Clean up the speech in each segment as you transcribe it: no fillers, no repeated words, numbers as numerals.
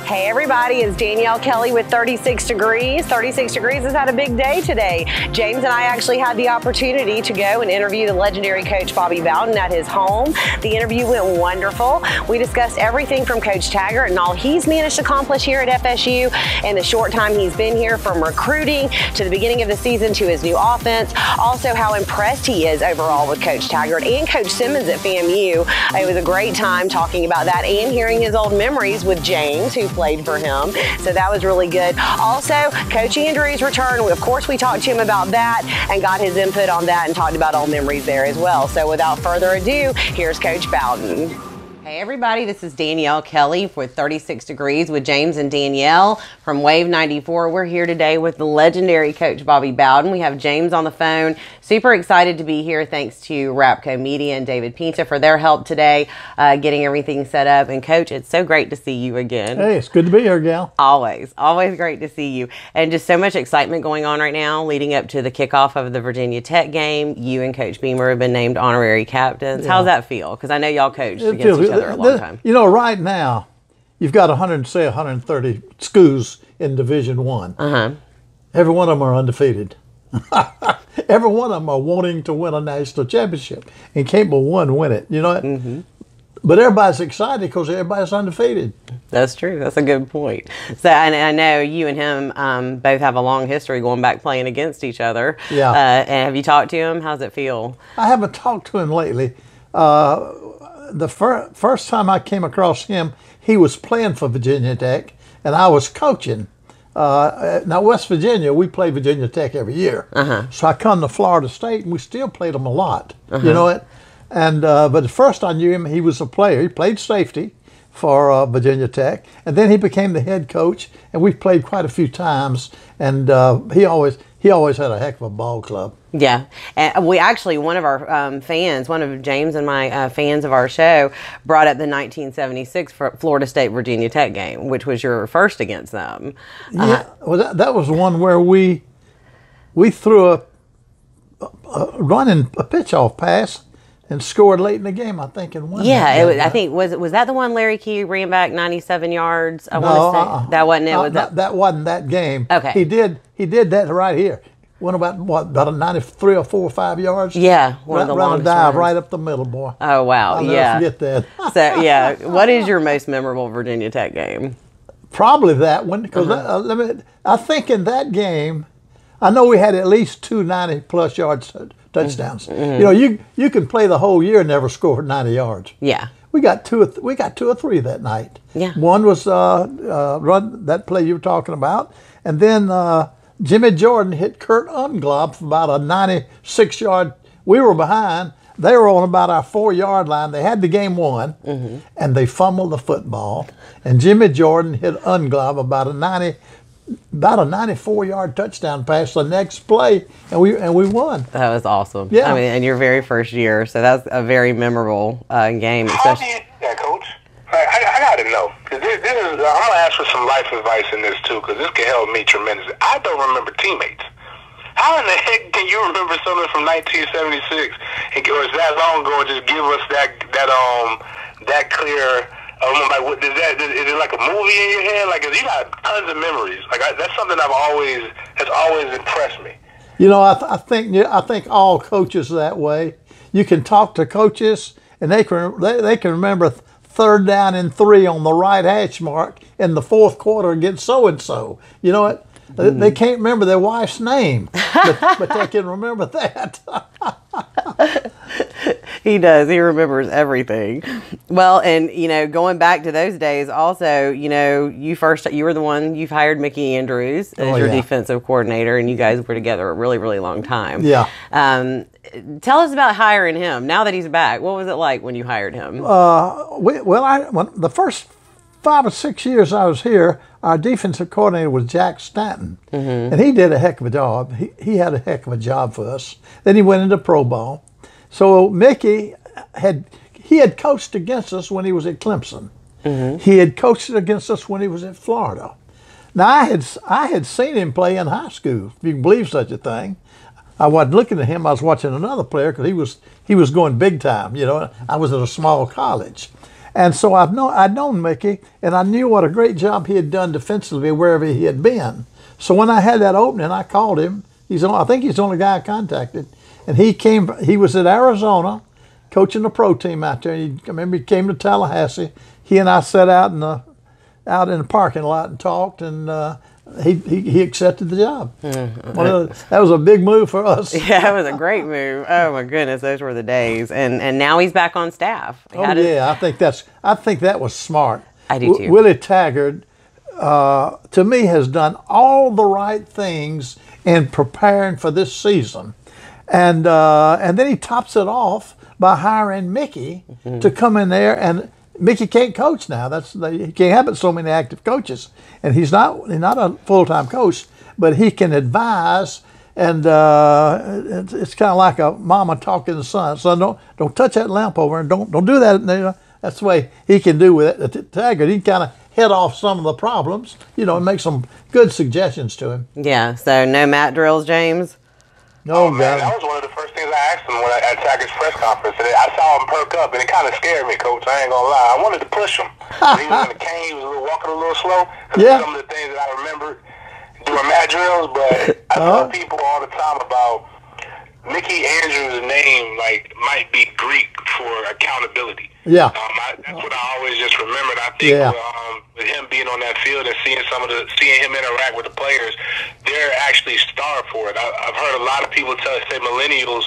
Hey everybody, it's Danielle Kelly with 36 Degrees. 36 Degrees has had a big day today. James and I actually had the opportunity to go and interview the legendary coach Bobby Bowden at his home. The interview went wonderful. We discussed everything from Coach Taggart and all he's managed to accomplish here at FSU in the short time he's been here, from recruiting to the beginning of the season to his new offense. Also how impressed he is overall with Coach Taggart and Coach Simmons at FAMU. It was a great time talking about that and hearing his old memories with James, who played for him. So that was really good. Also, Coach Andrew's return. Of course, we talked to him about that and got his input on that and talked about old memories there as well. So without further ado, here's Coach Bowden. Hey everybody, this is Danielle Kelly with 36 Degrees with James and Danielle from Wave 94. We're here today with the legendary Coach Bobby Bowden. We have James on the phone. Super excited to be here. Thanks to RAPCO Media and David Pinta for their help today, getting everything set up. And Coach, it's so great to see you again. Hey, it's good to be here, gal. Always great to see you. And just so much excitement going on right now leading up to the kickoff of the Virginia Tech game. You and Coach Beamer have been named honorary captains. Yeah. How's that feel? Because I know y'all coached against each other a long time. You know, right now, you've got 130 schools in Division I. Every one of them are undefeated. Every one of them are wanting to win a national championship and capable one win it. You know, but everybody's excited because everybody's undefeated. That's true. That's a good point. So I know you and him both have a long history going back playing against each other. Yeah. And have you talked to him? How's it feel? I haven't talked to him lately. The first time I came across him, he was playing for Virginia Tech, and I was coaching. Now, West Virginia, we play Virginia Tech every year. So I come to Florida State, and we still played them a lot. You know it? And but the first I knew him, he was a player. He played safety for Virginia Tech, and then he became the head coach, and we played quite a few times. And he always had a heck of a ball club. Yeah, and we actually, one of our fans, one of James and my fans of our show, brought up the 1976 Florida State Virginia Tech game, which was your first against them. Yeah, well, that was the one where we threw a pitch off pass and scored late in the game, I think, and won. Yeah, I think was that the one Larry Key ran back 97 yards? I want to say that wasn't it. Was that wasn't that game. Okay, he did that right here. Went about a 93 or 4 or 5 yards. Yeah, one of the longest dive runs. Right up the middle, boy. Oh wow, I'll never forget that. So yeah, what is your most memorable Virginia Tech game? Probably that one, because I think in that game, I know we had at least 2 90-plus yards touchdowns. You know, you can play the whole year and never score 90 yards. Yeah. We got two or three that night. Yeah. One was run that play you were talking about, and then Jimmy Jordan hit Kurt Unglob for about a 96-yard. We were behind. They were on about our 4-yard line. They had the game won, and they fumbled the football. And Jimmy Jordan hit Unglob about a 94-yard touchdown pass the next play, and we won. That was awesome. Yeah. I mean, in your very first year, so that's a very memorable game. How do you, Coach? I got to know, because this is, I'm going to ask for some life advice in this too, because this can help me tremendously. I don't remember teammates. How in the heck can you remember something from 1976, or is that long ago, and just give us that clear? Like, is it like a movie in your head? Like, 'cause you got tons of memories. Like, that's something has always impressed me. You know, I think all coaches are that way. You can talk to coaches, and they can remember 3rd down and 3 on the right hash mark in the 4th quarter against so and so. You know what? They can't remember their wife's name, but they can remember that. He does. He remembers everything. Well, and, you know, going back to those days also, you know, you were the one, you've hired Mickey Andrews as your defensive coordinator, and you guys were together a really, really long time. Yeah. Tell us about hiring him now that he's back. What was it like when you hired him? The first 5 or 6 years I was here, our defensive coordinator was Jack Stanton, and he did a heck of a job. He had a heck of a job for us. Then he went into pro ball. So Mickey had coached against us when he was at Clemson. He had coached against us when he was at Florida. Now I had seen him play in high school, if you can believe such a thing. I wasn't looking at him. I was watching another player because he was going big time. You know, I was at a small college. And so I'd known Mickey, and I knew what a great job he had done defensively wherever he had been. So when I had that opening, I called him. I think he's the only guy I contacted. And he was at Arizona coaching the pro team out there. I remember he came to Tallahassee. He and I sat out in the parking lot and talked, and he accepted the job. That was a big move for us. Yeah, it was a great move. Oh my goodness, those were the days. And now he's back on staff. I think that was smart. I do too. Willie Taggart, to me, has done all the right things in preparing for this season, and then he tops it off by hiring Mickey to come in there. And Mickey can't coach now. He can't have so many active coaches, and he's not a full-time coach, but he can advise. And it's kind of like a mama talking to the son. Son, don't touch that lamp over, and don't do that. That's the way he can do with it. Taggart, he kind of head off some of the problems, and make some good suggestions to him. Yeah. So no mat drills, James. No, man, that was one of the first things I asked him at Taggart's press conference. And I saw him perk up, and it kind of scared me, Coach. I ain't gonna lie. I wanted to push him. He was in the cane. He was walking a little slow. Yeah. Some of the things that I remembered doing mat drills, but I tell people all the time about Mickey Andrews' name, might be Greek for accountability. Yeah. That's what I always just remembered. I think with him being on that field and seeing him interact with the players, they're actually starved for it. I've heard a lot of people say millennials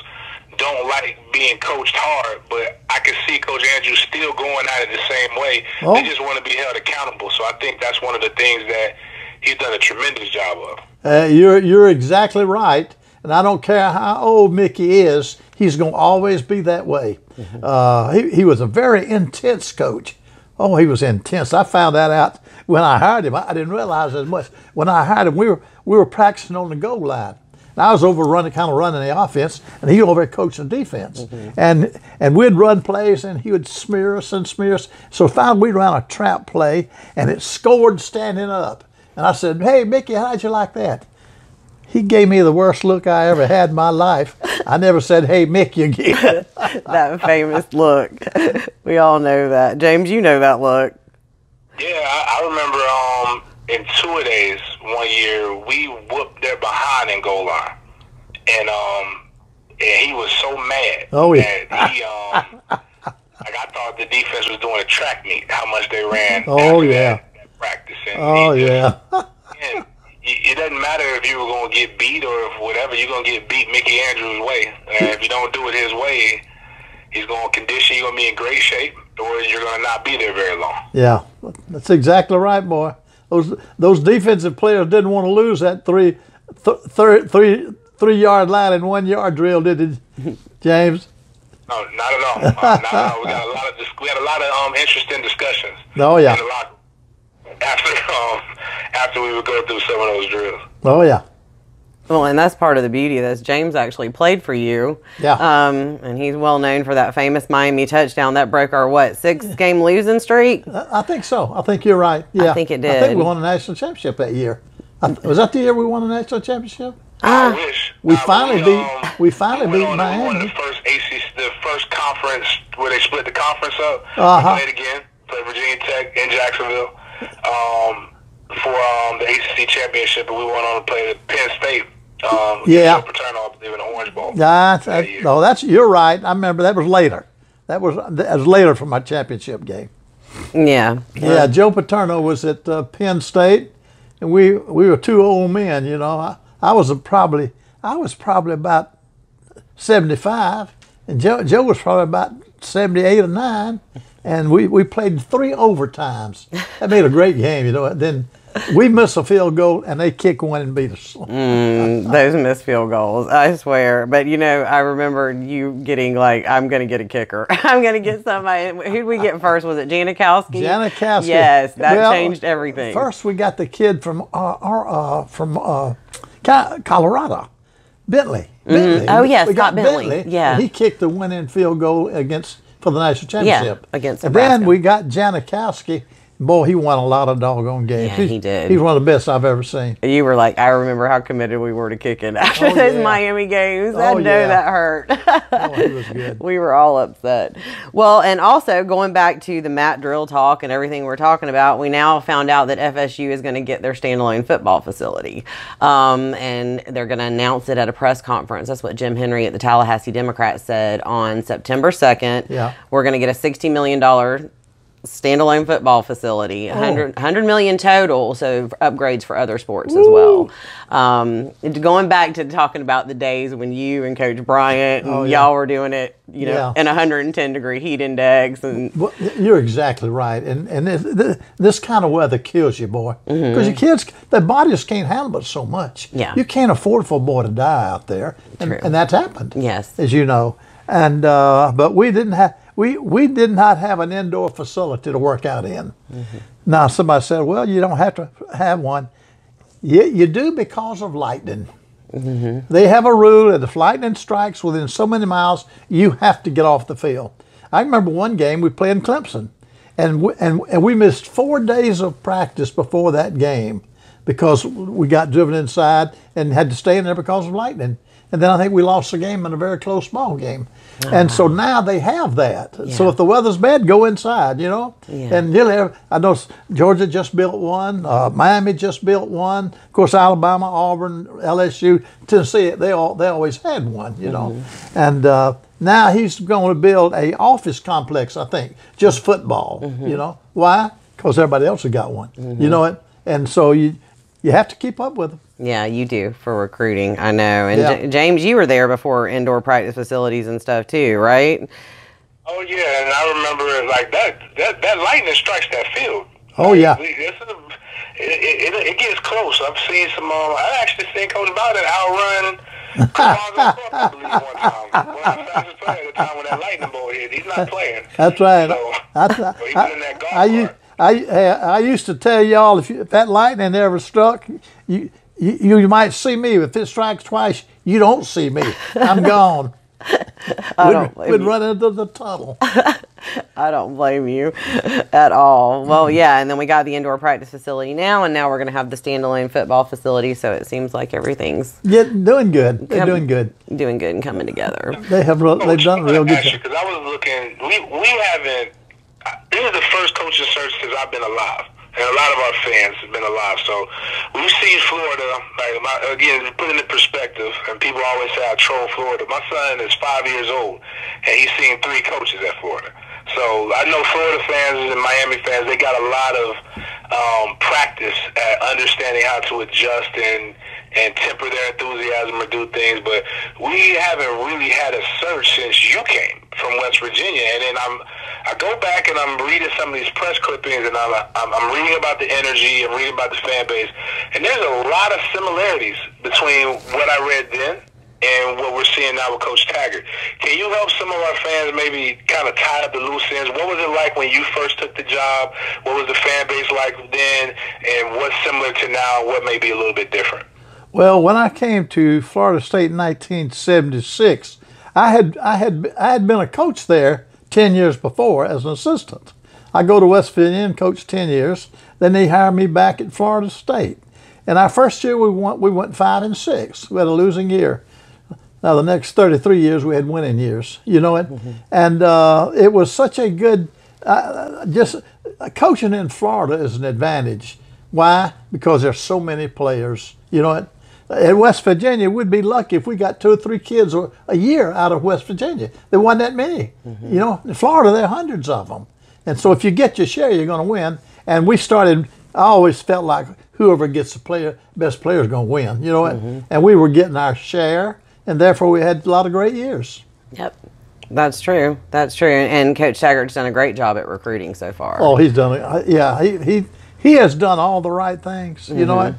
don't like being coached hard, but I can see Coach Andrews still going at it the same way. They just want to be held accountable. So I think that's one of the things that he's done a tremendous job of. You're exactly right. And I don't care how old Mickey is, he's going to always be that way. He was a very intense coach. Oh, he was intense. I found that out when I hired him. I didn't realize as much. When I hired him, we were practicing on the goal line. And I was over running the offense, and he over coaching defense. And we'd run plays, and he would smear us. So finally we ran a trap play, and it scored standing up. And I said, "Hey, Mickey, how'd you like that?" He gave me the worst look I ever had in my life. I never said, "Hey, Mickey," again. That famous look. We all know that. James, you know that look. Yeah, I remember in two-a-days one year, we whooped their behind in goal line. And he was so mad. Oh, yeah. That he, I thought the defense was doing a track meet, how much they ran. Oh, yeah. That practice. And it doesn't matter if you were going to get beat or if whatever, you're going to get beat Mickey Andrews' way. And if you don't do it his way, he's going to condition you, going to be in great shape, or you're going to not be there very long. Yeah, that's exactly right, boy. Those defensive players didn't want to lose that three-yard line and 1 yard drill, did they, James? No, not at all. Not at all. We had a lot of interesting discussions. Oh, yeah. After we would go through some of those drills. Oh, yeah. Well, and that's part of the beauty of this. James actually played for you. Yeah. And he's well known for that famous Miami touchdown that broke our, 6-game losing streak? I think so. I think you're right. Yeah. I think it did. I think we won a national championship that year. Was that the year we won a national championship? I wish. We finally beat Miami. We won the first conference where they split the conference up. Uh-huh. We played again. Played Virginia Tech in Jacksonville. For the ACC championship, and we went on to play Penn State. Joe Paterno, I believe, in the Orange Bowl. You're right. I remember that was later. That was later from my championship game. Yeah. Yeah. Joe Paterno was at Penn State, and we were two old men. I was probably about 75, and Joe was probably about 78 or 9. And we played 3 overtimes. That made a great game, Then we missed a field goal, and they kicked one and beat us. Those missed field goals, I swear. But, I remember you getting I'm going to get a kicker. I'm going to get somebody. Who did we get first? Was it Janikowski? Janikowski. Yes, that changed everything. First, we got the kid from Colorado, Bentley. Oh, yes, Scott Bentley. Yeah. He kicked the winning field goal for the national championship. Yeah, against And Nebraska. then we got Janikowski. boy, he won a lot of doggone games. Yeah, he did. He's one of the best I've ever seen. You were like, I remember how committed we were to kicking after those Miami games. I know that hurt. Oh, he was good. We were all upset. Well, and also going back to the mat drill talk and everything we're talking about, we now found out that FSU is going to get their standalone football facility. And they're going to announce it at a press conference. That's what Jim Henry at the Tallahassee Democrat said on September 2nd. Yeah. We're going to get a $60 million standalone football facility, 100 million total, so upgrades for other sports as well. Going back to talking about the days when you and Coach Bryant and y'all were doing it, you know, in 110-degree heat index. And well, you're exactly right. And this kind of weather kills you, boy. Because your kids, their bodies can't handle it so much. Yeah. You can't afford for a boy to die out there. And that's happened. Yes. As you know. And but we didn't have we did not have an indoor facility to work out in. Now somebody said, well, you don't have to have one. You do because of lightning. They have a rule that if lightning strikes within so many miles, you have to get off the field. I remember one game we played in Clemson, and we missed 4 days of practice before that game because we got driven inside and had to stay in there because of lightning. And then I think we lost the game in a very close ball game. And so now they have that. So if the weather's bad, go inside, you know. And I know Georgia just built one. Miami just built one. Of course, Alabama, Auburn, LSU, Tennessee, they always had one, you know. And now he's going to build a office complex, I think, just football, you know. Why? Because everybody else has got one, you know it. And so you have to keep up with them. Yeah, you do for recruiting. I know. And James, you were there before indoor practice facilities and stuff too, right? Oh yeah, and I remember like that lightning strikes that field. Oh yeah. It gets close. I've seen some. I actually seen Coach Bowden outrun I believe one time. One of the fastest players at the time when that lightning bolt hit. He's not playing. That's right. So, he was in that golf cart. I used to tell y'all if that lightning ever struck, you might see me. If it strikes twice, you don't see me. I'm gone. We'd run into the tunnel. I don't blame you at all. Well, yeah, and then we got the indoor practice facility now, and now we're going to have the standalone football facility, so it seems like everything's doing good. They're doing good. Doing good and coming together. They've done a real good job. Because I was looking, we haven't, this is the first coaching search since I've been alive. And a lot of our fans have been alive. So we've seen Florida, again, put it in perspective, and people always say I troll Florida. My son is 5 years old, and he's seen 3 coaches at Florida. So I know Florida fans and Miami fans, they got a lot of practice at understanding how to adjust and temper their enthusiasm or do things. But we haven't really had a search since you came from West Virginia. And then I go back and I'm reading some of these press clippings, and I'm reading about the energy, I'm reading about the fan base, and there's a lot of similarities between what I read then and what we're seeing now with Coach Taggart. Can you help some of our fans maybe kind of tie up the loose ends? What was it like when you first took the job? What was the fan base like then? And what's similar to now? What may be a little bit different? Well, when I came to Florida State in 1976, I had been a coach there 10 years before as an assistant. I go to West Virginia and coach 10 years. Then they hired me back at Florida State. And our first year we went 5-6. We had a losing year. Now the next 33 years we had winning years. You know it. And it was such a good. Coaching in Florida is an advantage. Why? Because there's so many players. You know it. In West Virginia, we'd be lucky if we got 2 or 3 kids a year out of West Virginia. There wasn't that many. You know, in Florida, there are hundreds of them. And so if you get your share, you're going to win. And I always felt like whoever gets the best player is going to win. You know what? And we were getting our share, and therefore we had a lot of great years. Yep. That's true. That's true. And Coach Taggart's done a great job at recruiting so far. Oh, he's done it. Yeah, he has done all the right things. You know what?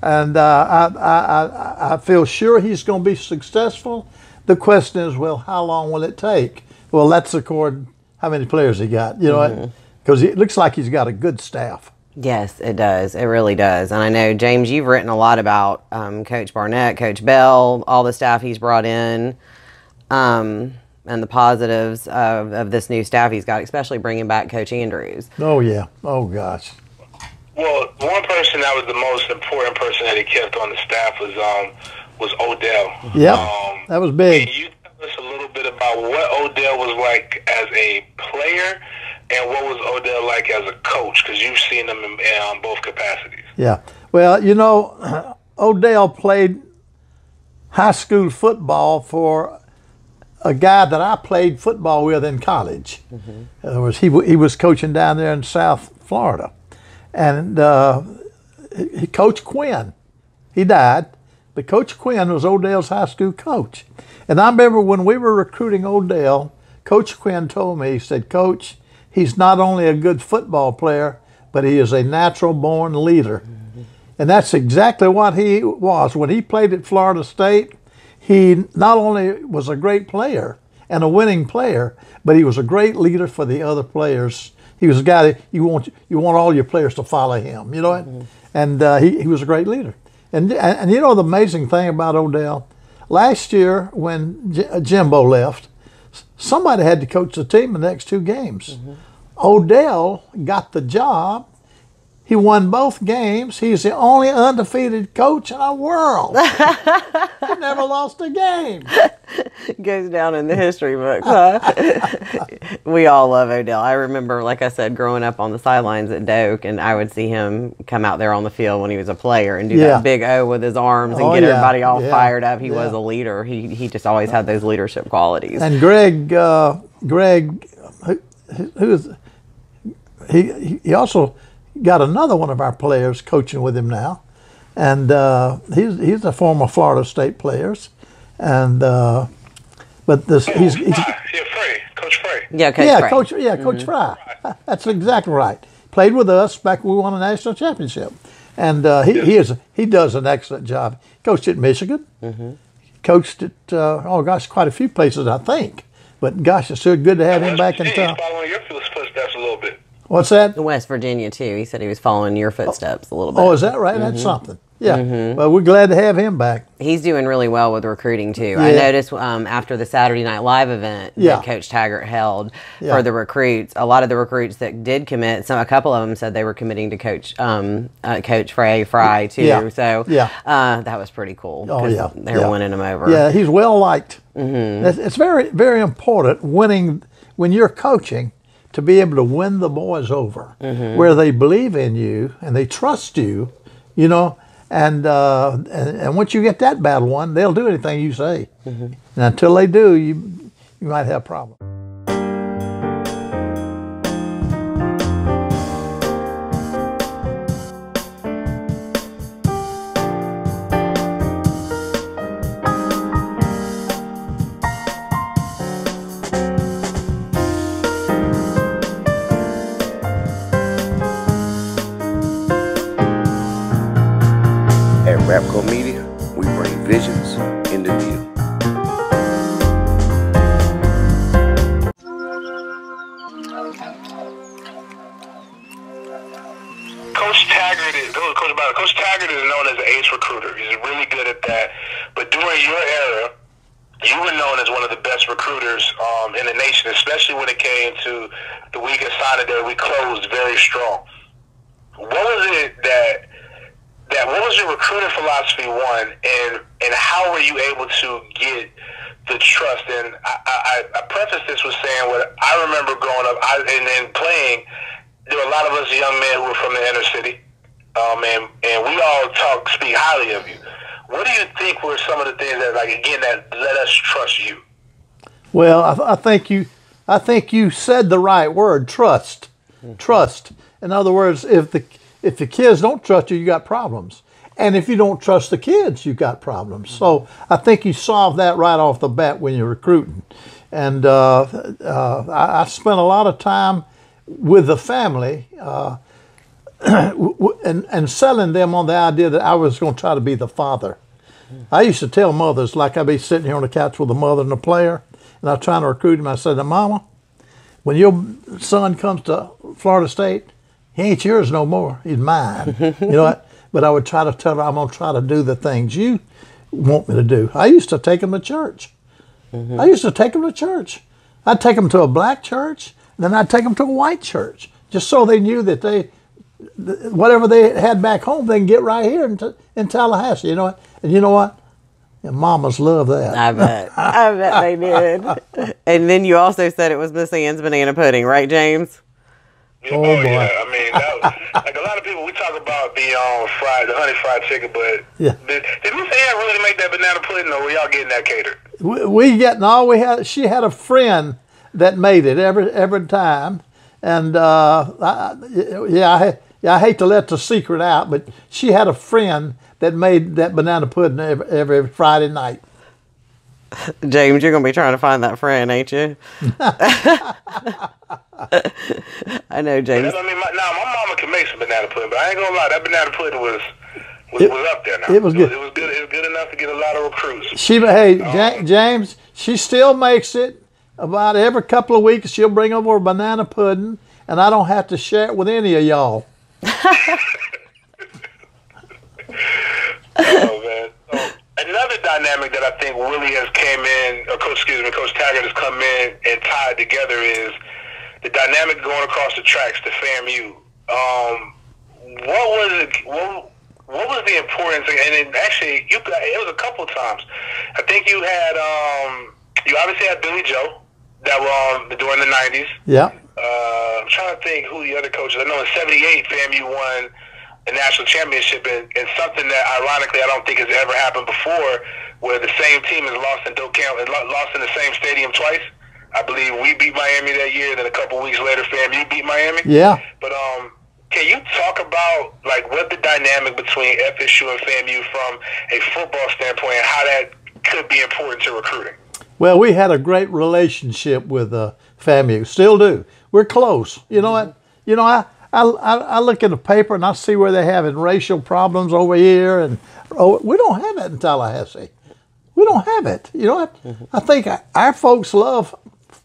And I feel sure he's going to be successful. The question is, well, how long will it take? Well, that's according how many players he got. You know, because it looks like he's got a good staff. Yes, it does. It really does. And I know, James, you've written a lot about Coach Barnett, Coach Bell, all the staff he's brought in. and the positives of this new staff he's got, especially bringing back Coach Andrews. Oh, yeah. Oh, gosh. Well, one person that was the most important person that he kept on the staff was Odell. Yep, that was big. Can you tell us a little bit about what Odell was like as a player and what was Odell like as a coach? Because you've seen him in both capacities. Yeah. Well, you know, Odell played high school football for a guy that I played football with in college. He was coaching down there in South Florida. And Coach Quinn, he died, but Coach Quinn was Odell's high school coach. And I remember when we were recruiting Odell, Coach Quinn told me, he said, Coach, he's not only a good football player, but he is a natural-born leader. And that's exactly what he was. When he played at Florida State, he not only was a great player and a winning player, but he was a great leader for the other players. He was a guy that you want all your players to follow him, you know. And he was a great leader. And you know the amazing thing about Odell, last year when Jimbo left, somebody had to coach the team the next 2 games. Odell got the job. He won both games. He's the only undefeated coach in the world. He never lost a game. Goes down in the history books, huh? We all love Odell. I remember, like I said, growing up on the sidelines at Doak, and I would see him come out there on the field when he was a player and do that big O with his arms and get everybody all fired up. He was a leader. He just always had those leadership qualities. And Greg, he also got another one of our players coaching with him now, and he's a former Florida State player, and but this he's Frey, Coach Frey. Yeah, Coach Frey. Coach Fry. That's exactly right. Played with us back when we won a national championship, and he does an excellent job. Coached at Michigan, coached at quite a few places I think. But gosh, it's so good to have him back in town. He's following your footsteps a little bit. What's that? West Virginia, too. He said he was following your footsteps a little bit. Oh, is that right? That's something. Yeah. Well, we're glad to have him back. He's doing really well with recruiting, too. I noticed after the Saturday Night Live event that Coach Taggart held for the recruits, a lot of the recruits that did commit, a couple of them said they were committing to Coach Fry, too. So that was pretty cool. Oh, yeah. They were winning him over. Yeah, he's well liked. It's very, very important when you're coaching to be able to win the boys over, where they believe in you and they trust you, you know, and once you get that battle won, they'll do anything you say. And until they do, you might have a problem. At RAPCO Media, we bring visions into view. Coach Taggart is known as an ace recruiter. He's really good at that. But during your era, you were known as one of the best recruiters in the nation, especially when it came to the week of signing day. We closed very strong. What was it that what was your recruiting philosophy, one, and how were you able to get the trust? And I preface this with saying what I remember growing up and playing. There were a lot of us young men who were from the inner city, and we all speak highly of you. What do you think were some of the things that, like, again, that let us trust you? Well, I think you said the right word, trust. Trust. In other words, if the kids don't trust you, you got problems. And if you don't trust the kids, you got problems. So I think you solved that right off the bat when you're recruiting. And I spent a lot of time with the family and selling them on the idea that I was going to try to be the father. I used to tell mothers, like I'd be sitting here on the couch with a mother and a player, and I was trying to recruit him. I said, now, Mama, when your son comes to Florida State, he ain't yours no more. He's mine. You know what? But I would try to tell her I'm going to try to do the things you want me to do. I used to take him to church. I used to take them to church. I'd take them to a black church, and then I'd take them to a white church, just so they knew that whatever they had back home, they can get right here in Tallahassee. You know what? And you know what? And mamas love that. I bet. I bet they did. And then you also said it was Miss Ann's banana pudding, right, James? Oh boy. Yeah. I mean, that was, like a lot of people, we talk about the honey fried chicken, but yeah. Did Miss Ann really make that banana pudding, or were y'all getting that catered? She had a friend that made it every time, and I hate to let the secret out, but she had a friend that made that banana pudding every Friday night. James, you're going to be trying to find that friend, ain't you? I know, James. I mean, my mama can make some banana pudding, but I ain't going to lie, that banana pudding was up there now. It was good. It was good. It was good enough to get a lot of recruits. James, she still makes it about every couple of weeks. She'll bring over a banana pudding, and I don't have to share it with any of y'all. Oh man. Another dynamic that I think really has came in, or Coach Taggart has come in and tied together is the dynamic going across the tracks to FAMU. What was the importance? And actually, it was a couple times. I think you had you obviously had Billy Joe that were during the '90s. Yeah. I'm trying to think who the other coaches. I know in '78 FAMU won a national championship, and something that ironically I don't think has ever happened before, where the same team has lost in lost in the same stadium twice. I believe we beat Miami that year, then a couple weeks later FAMU beat Miami. Yeah. But can you talk about like what the dynamic between FSU and FAMU from a football standpoint, and how that could be important to recruiting? Well, we had a great relationship with FAMU. Still do. We're close. You know what? You know, I look at the paper and I see where they're having racial problems over here, and we don't have that in Tallahassee. We don't have it. You know what? I think our folks love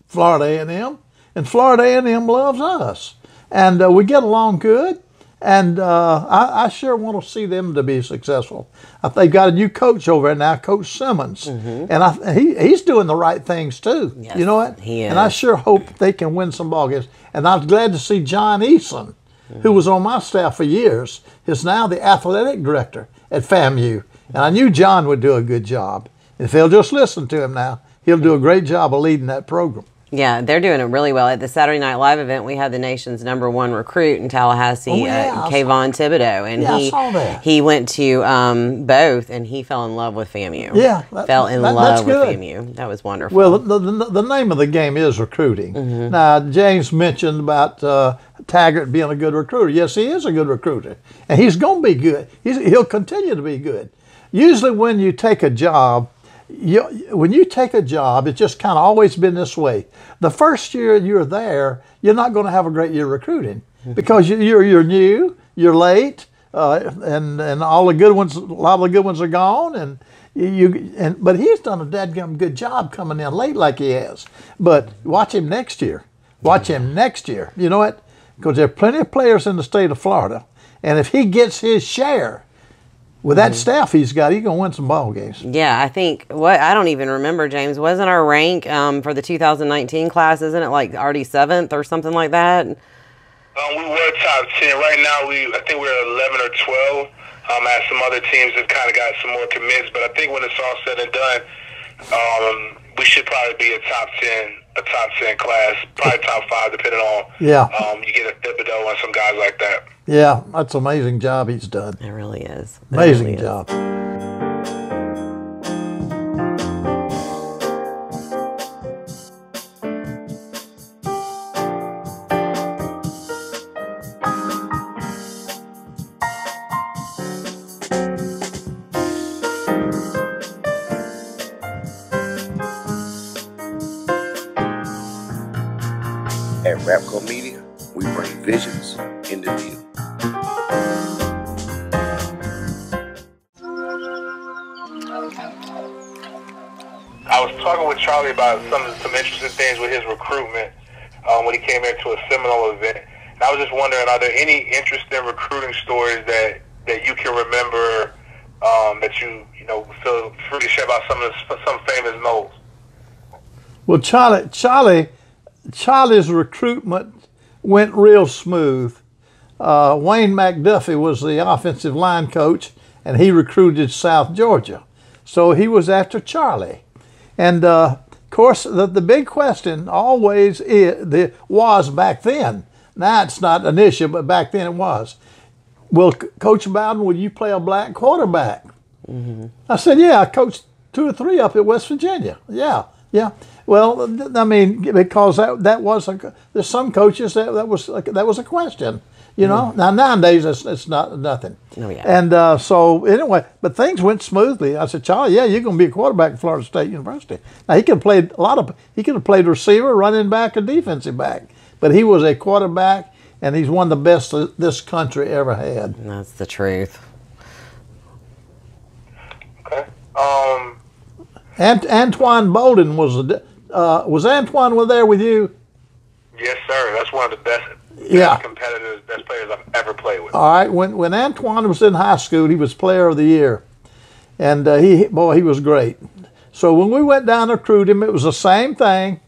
Florida A&M, and Florida A&M loves us, and we get along good. And I sure want to see them to be successful. They've got a new coach over there now, Coach Simmons, and he's doing the right things too. Yes, you know what? he is. And I sure hope they can win some ball games. And I was glad to see John Eason, who was on my staff for years, is now the athletic director at FAMU. And I knew John would do a good job. If they'll just listen to him now, he'll do a great job of leading that program. Yeah, they're doing it really well. At the Saturday Night Live event, we had the nation's #1 recruit in Tallahassee, Kayvon Thibodeau, and I saw that. He went to both, and he fell in love with FAMU. Yeah, fell in love with FAMU. That was wonderful. Well, the name of the game is recruiting. Now, James mentioned about Taggart being a good recruiter. Yes, he is a good recruiter, and he's going to be good. He'll continue to be good. Usually, when you take a job. When you take a job, it's just kind of always been this way. The first year you're there, you're not going to have a great year recruiting because you're new, you're late, and all the good ones, a lot of the good ones are gone, but he's done a dadgum good job coming in late like he has. But watch him next year. Watch him next year. You know what? Because there are plenty of players in the state of Florida, and if he gets his share. With that staff he's got, he's going to win some ball games. Yeah, I think, I don't even remember, James, wasn't our rank for the 2019 class, isn't it like already 7th or something like that? We were top 10. Right now, I think we're 11 or 12. As some other teams have kind of got some more commits, but I think when it's all said and done, we should probably be a top 10 class, probably top 5, depending on you get a Thibodeau and some guys like that. Yeah, that's an amazing job he's done. It really is. Amazing job. At RAPCO Media, we bring visions into view. I was talking with Charlie about some interesting things with his recruitment when he came into a Seminole event. And I was just wondering, are there any interesting recruiting stories that you can remember that you feel free to share about some famous Noles? Well, Charlie's recruitment went real smooth. Wayne McDuffie was the offensive line coach, and he recruited South Georgia. So he was after Charlie. And of course, the big question always was back then. Now it's not an issue, but back then it was. Well, Coach Bowden, will you play a black quarterback? Mm-hmm. I said, yeah, I coached 2 or 3 up at West Virginia. Yeah. Well, I mean, because that was there's some coaches that was a question. You know, now nowadays it's not nothing. Oh, yeah. And so anyway, but things went smoothly. I said, Charlie, yeah, you're going to be a quarterback at Florida State University. Now he could have played he could have played receiver, running back, or defensive back, but he was a quarterback, and he's one of the best this country ever had. That's the truth. Okay. Antoine Bowden was Antoine there with you? Yes, sir. That's one of the best competitors, best players I've ever played with. All right. When Antoine was in high school, he was Player of the Year, and he was great. So when we went down to recruit him, it was the same thing.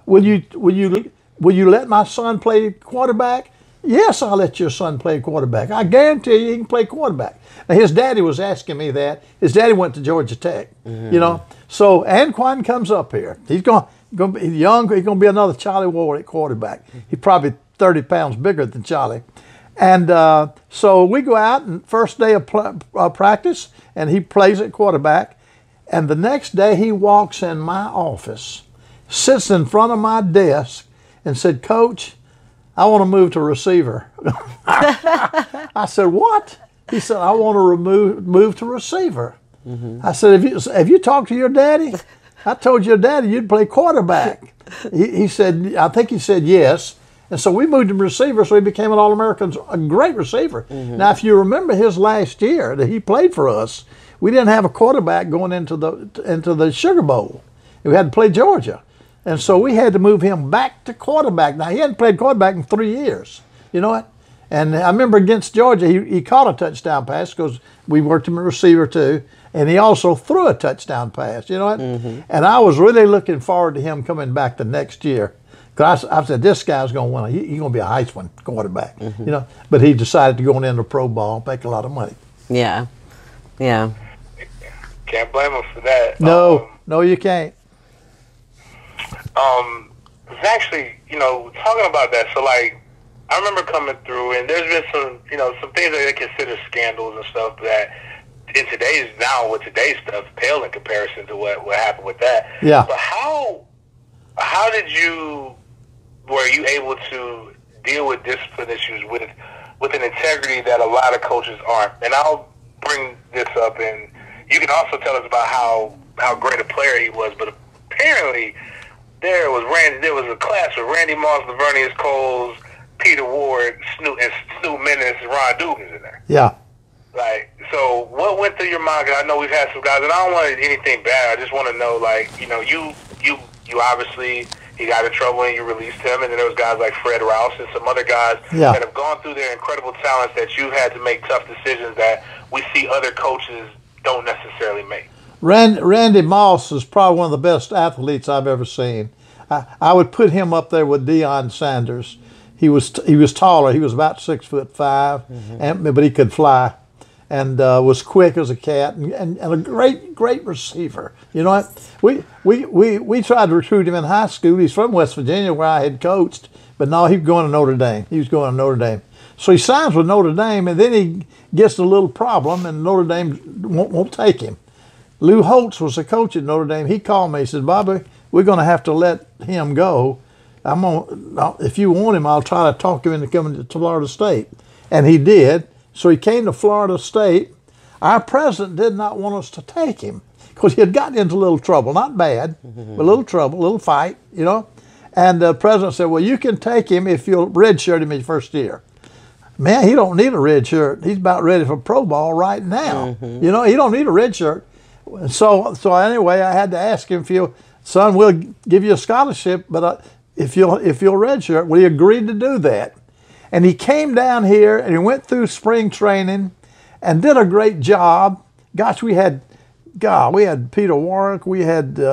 Will you let my son play quarterback? Yes, I'll let your son play quarterback. I guarantee you he can play quarterback. Now, his daddy was asking me that. His daddy went to Georgia Tech, you know. So Antoine comes up here. He's going to be young. He's going to be another Charlie Ward at quarterback. He's probably 30 pounds bigger than Charlie. And so we go out, and first day of practice, and he plays at quarterback. And the next day he walks in my office, sits in front of my desk, and said, Coach, I want to move to receiver. I said, what? He said, I want to move to receiver. Mm-hmm. I said, have you talked to your daddy? I told your daddy you'd play quarterback. He said, I think he said yes. And so we moved him to receiver, so he became an All-American, a great receiver. Mm-hmm. Now, if you remember his last year that he played for us, we didn't have a quarterback going into the Sugar Bowl. We had to play Georgia. And so we had to move him back to quarterback. Now, he hadn't played quarterback in 3 years. You know what? And I remember against Georgia, he caught a touchdown pass because we worked him at receiver too. And he also threw a touchdown pass. You know what? Mm-hmm. And I was really looking forward to him coming back the next year. Because I said, this guy's going to win. He's going to be a Heisman quarterback. Mm-hmm. You know? But he decided to go into pro ball, make a lot of money. Yeah. Yeah. Can't blame him for that. No, you can't. It's actually, talking about that, so like, I remember coming through, and there's been some things that they consider scandals and stuff that with today's stuff pale in comparison to what happened with that. Yeah. But how were you able to deal with discipline issues with an integrity that a lot of coaches aren't? And I'll bring this up, and you can also tell us about how great a player he was, but apparently there was a class with Randy Moss, Lavernius Coles, Peter Ward, Snoop Menace, and Ron Dugans in there. Yeah. Like, so what went through your mind? 'Cause I know we've had some guys, and I don't want anything bad. I just want to know, like, you obviously, he got in trouble and you released him, and then there was guys like Fred Rouse and some other guys that have gone through their incredible talents that you had to make tough decisions that we see other coaches don't necessarily make. Randy Moss is probably one of the best athletes I've ever seen. I would put him up there with Deion Sanders. He was taller. He was about 6'5", mm-hmm. But he could fly, and was quick as a cat, and a great receiver. You know what? We tried to recruit him in high school. He's from West Virginia, where I had coached, but no, he was going to Notre Dame. He was going to Notre Dame. So he signs with Notre Dame, and then he gets a little problem, and Notre Dame won't take him. Lou Holtz was the coach at Notre Dame. He called me. He said, Bobby, we're going to have to let him go. If you want him, I'll try to talk him into coming to Florida State. And he did. So he came to Florida State. Our president did not want us to take him because he had gotten into a little trouble. Not bad, but a little trouble, a little fight, you know. And the president said, well, you can take him if you'll redshirt him his first year. Man, he don't need a red shirt. He's about ready for pro ball right now. Mm-hmm. You know, he don't need a red shirt. So anyway, I had to ask him, son, we'll give you a scholarship, but if you'll redshirt, well, he agreed to do that. And he came down here and he went through spring training and did a great job. Gosh, we had Peter Warwick. We had 4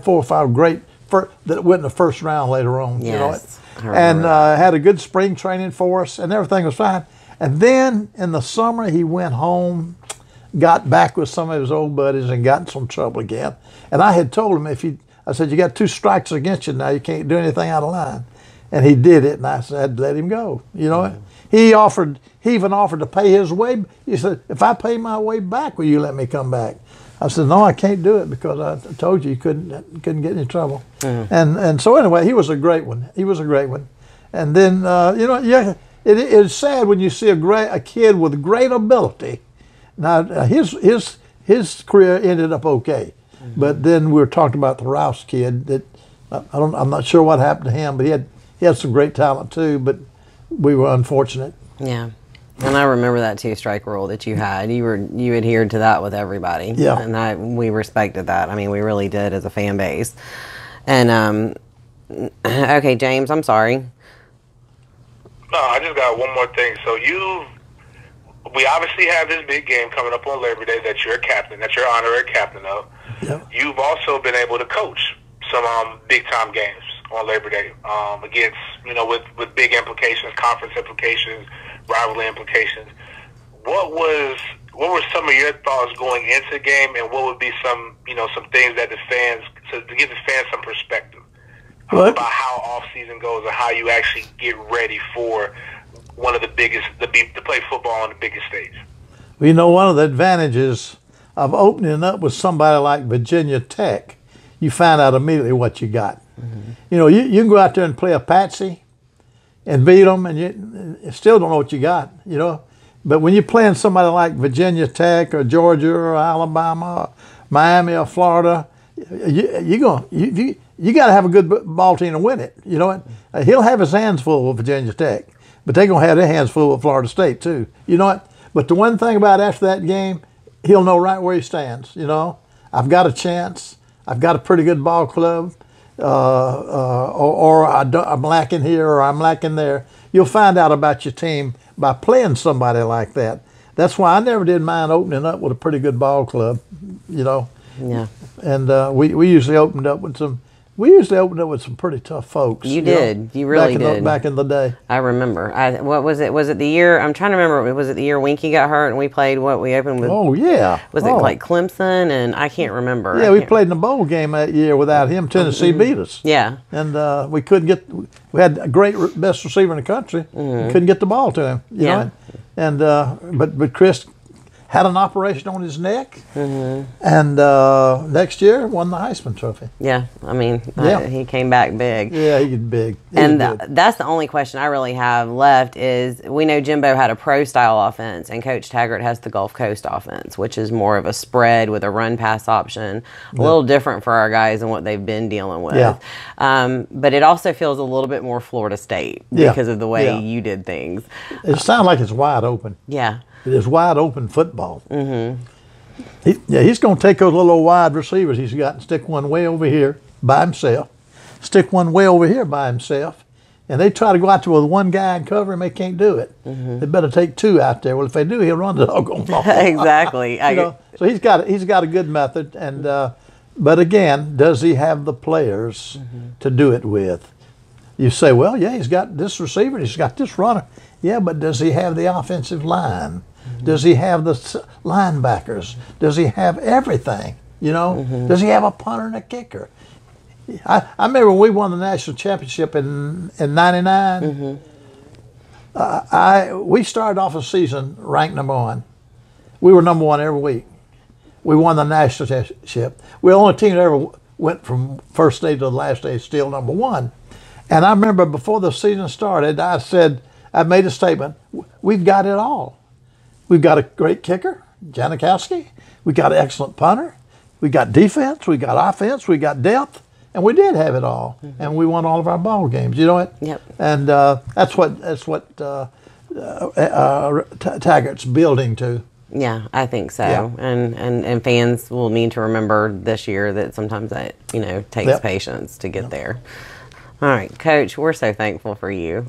or 5 great that went in the first round later on. Yes, you know, and had a good spring training for us, and everything was fine. And then in the summer, he went home, got back with some of his old buddies, and got in some trouble again. And I had told him, I said, you got 2 strikes against you now. You can't do anything out of line. And he did it, and I said, let him go. You know, he even offered to pay his way. He said, if I pay my way back, will you let me come back? I said, no, I can't do it because I told you couldn't get in trouble. And so anyway, he was a great one. He was a great one. And then you know, yeah, it's sad when you see a kid with great ability. Now his career ended up okay, but then we were talking about the Rouse kid that I'm not sure what happened to him, but he had some great talent too, but we were unfortunate. Yeah. And I remember that 2-strike rule that you had. You adhered to that with everybody. Yeah. And we respected that. I mean, we really did as a fan base. And okay, James, I'm sorry. No, I just got one more thing. So we obviously have this big game coming up on Labor Day that you're a captain, that you're honorary captain of. Yeah. You've also been able to coach some big time games on Labor Day against, you know, with big implications, conference implications, rivalry implications. What were some of your thoughts going into the game, and what would be some things that the fans, to give the fans some perspective about how off season goes and how you actually get ready for one of the biggest to play football on the biggest stage? Well, you know, one of the advantages of opening up with somebody like Virginia Tech, you find out immediately what you got. You know, you can go out there and play a patsy and beat them, and you still don't know what you got, you know. But when you're playing somebody like Virginia Tech or Georgia or Alabama or Miami or Florida, you got to have a good ball team to win it. You know what? He'll have his hands full with Virginia Tech, but they're going to have their hands full with Florida State too. You know what? But the one thing about after that game, he'll know right where he stands. You know, I've got a chance. I've got a pretty good ball club. I'm lacking here or I'm lacking there. You'll find out about your team by playing somebody like that. That's why I never did mind opening up with a pretty good ball club, you know. Yeah. And we usually opened up with some pretty tough folks. You did. You really did. Back in the day. I remember. What was it? Was it the year? I'm trying to remember. Was it the year Winky got hurt and we played what we opened with? Oh, yeah. Was it like Clemson? And I can't remember. Yeah, we played in a bowl game that year without him. Tennessee beat us. Yeah. And we couldn't get, we had a great best receiver in the country. We couldn't get the ball to him. You know? And but Chris had an operation on his neck, and next year won the Heisman Trophy. Yeah, I mean, he came back big. Yeah, he did big. That's the only question I really have left is, we know Jimbo had a pro-style offense, and Coach Taggart has the Gulf Coast offense, which is more of a spread with a run-pass option, a little different for our guys than what they've been dealing with. Yeah. But it also feels a little bit more Florida State because of the way you did things. It sounds like it's wide open. Yeah. It is wide open football. He's going to take those little wide receivers he's got and stick one way over here by himself, stick one way over here by himself, and they try to go out there with one guy and cover him. They can't do it. They better take 2 out there. Well, if they do, he'll run the doggone ball. Exactly. You know? So he's got a good method, and but again, does he have the players to do it with? You say, well, yeah, he's got this receiver, he's got this runner. Yeah, but does he have the offensive line? Does he have the linebackers? Does he have everything? You know, does he have a punter and a kicker? I remember when we won the national championship in '99. We started off a season ranked #1. We were #1 every week. We won the national championship. We're the only team that ever went from first day to the last day still #1. And I remember before the season started, I made a statement, we've got it all. We've got a great kicker, Janikowski. We've got an excellent punter. We got defense. We got offense. We got depth. And we did have it all. And we won all of our ball games. You know what? Yep. And that's what Taggart's building to. Yeah, I think so. Yeah. And fans will need to remember this year that sometimes that, takes patience to get there. All right, Coach, we're so thankful for you.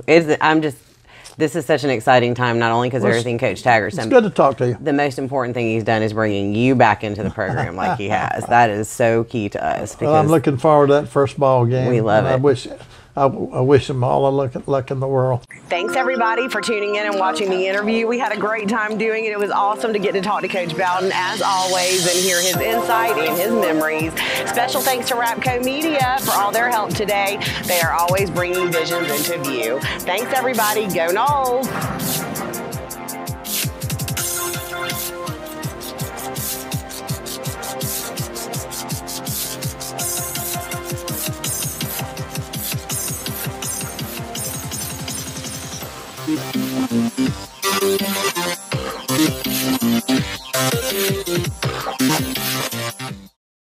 This is such an exciting time, not only because of everything Coach Taggart said. It's good to talk to you. The most important thing he's done is bringing you back into the program like he has. That is so key to us. Well, I'm looking forward to that first ball game. We love it. I wish them all the luck in the world. Thanks, everybody, for tuning in and watching the interview. We had a great time doing it. It was awesome to get to talk to Coach Bowden, as always, and hear his insight and his memories. Special thanks to RAPCO Media for all their help today. They are always bringing visions into view. Thanks, everybody. Go Noles! Thank you.